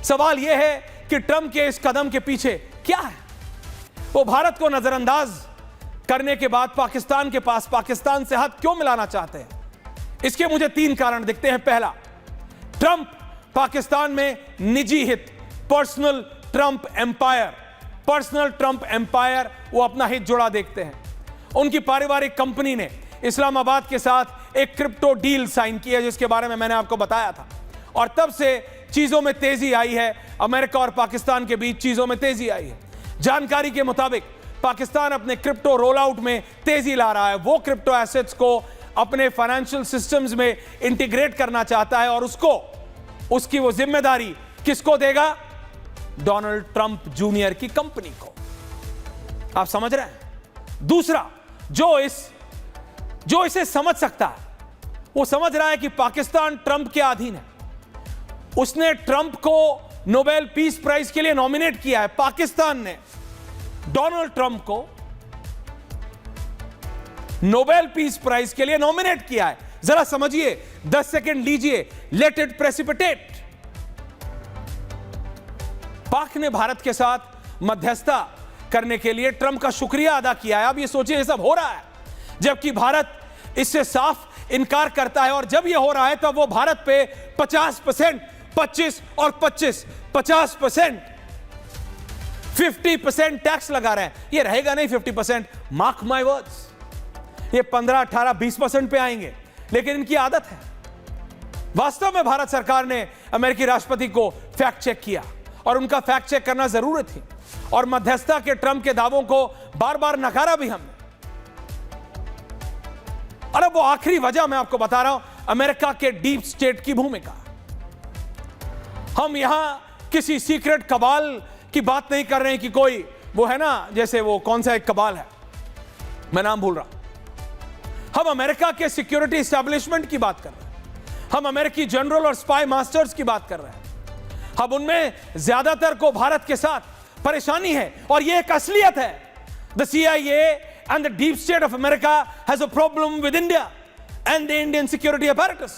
सवाल यह है कि ट्रंप के इस कदम के पीछे क्या है। वो भारत को नजरअंदाज करने के बाद पाकिस्तान के पास पाकिस्तान से हाथ क्यों मिलाना चाहते हैं? इसके मुझे 3 कारण दिखते हैं। पहला, ट्रंप पाकिस्तान में निजी हित, पर्सनल ट्रंप एम्पायर, वो अपना हित जुड़ा देखते हैं। उनकी पारिवारिक कंपनी ने इस्लामाबाद के साथ एक क्रिप्टो डील साइन की है, जिसके बारे में मैंने आपको बताया था, और तब से चीजों में तेजी आई है। अमेरिका और पाकिस्तान के बीच चीजों में तेजी आई है। जानकारी के मुताबिक पाकिस्तान अपने क्रिप्टो रोल आउट में तेजी ला रहा है। वो क्रिप्टो एसेट्स को अपने फाइनेंशियल सिस्टम्स में इंटीग्रेट करना चाहता है, और उसकी वो जिम्मेदारी किसको देगा? डोनाल्ड ट्रंप जूनियर की कंपनी को। आप समझ रहे हैं? दूसरा, जो इसे समझ सकता है वो समझ रहा है कि पाकिस्तान ट्रंप के अधीन है। उसने ट्रंप को नोबेल पीस प्राइज के लिए नॉमिनेट किया है। पाकिस्तान ने डोनाल्ड ट्रंप को नोबेल पीस प्राइज के लिए नॉमिनेट किया है। जरा समझिए, 10 सेकंड लीजिए, लेट इट प्रेसिपिटेट। पाक ने भारत के साथ मध्यस्थता करने के लिए ट्रंप का शुक्रिया अदा किया है। अब ये सोचिए, ये सब हो रहा है जबकि भारत इससे साफ इनकार करता है, और जब ये हो रहा है तब वो भारत पे 50%, 25 और 25, 50%, 50% टैक्स लगा रहे हैं। ये रहेगा नहीं 50%, मार्क माय वर्ड्स, ये 15, 18, 20% पे आएंगे। लेकिन इनकी आदत है। वास्तव में भारत सरकार ने अमेरिकी राष्ट्रपति को फैक्ट चेक किया, और उनका फैक्ट चेक करना जरूरी थी, और मध्यस्थता के ट्रंप के दावों को बार बार नकारा भी हमने। और अब वो आखिरी वजह मैं आपको बता रहा हूं, अमेरिका के डीप स्टेट की भूमिका। हम यहां किसी सीक्रेट कबाल की बात नहीं कर रहे हैं कि कोई वो है ना, जैसे वो कौन सा एक कबाल है, मैं नाम भूल रहा। हम अमेरिका के सिक्योरिटी एस्टैब्लिशमेंट की बात कर रहे हैं। हम अमेरिकी जनरल और स्पाई मास्टर्स की बात कर रहे हैं। हम उनमें ज्यादातर को भारत के साथ परेशानी है, और यह एक असलियत है। The CIA and the deep state of America has a problem with India and the Indian security apparatus.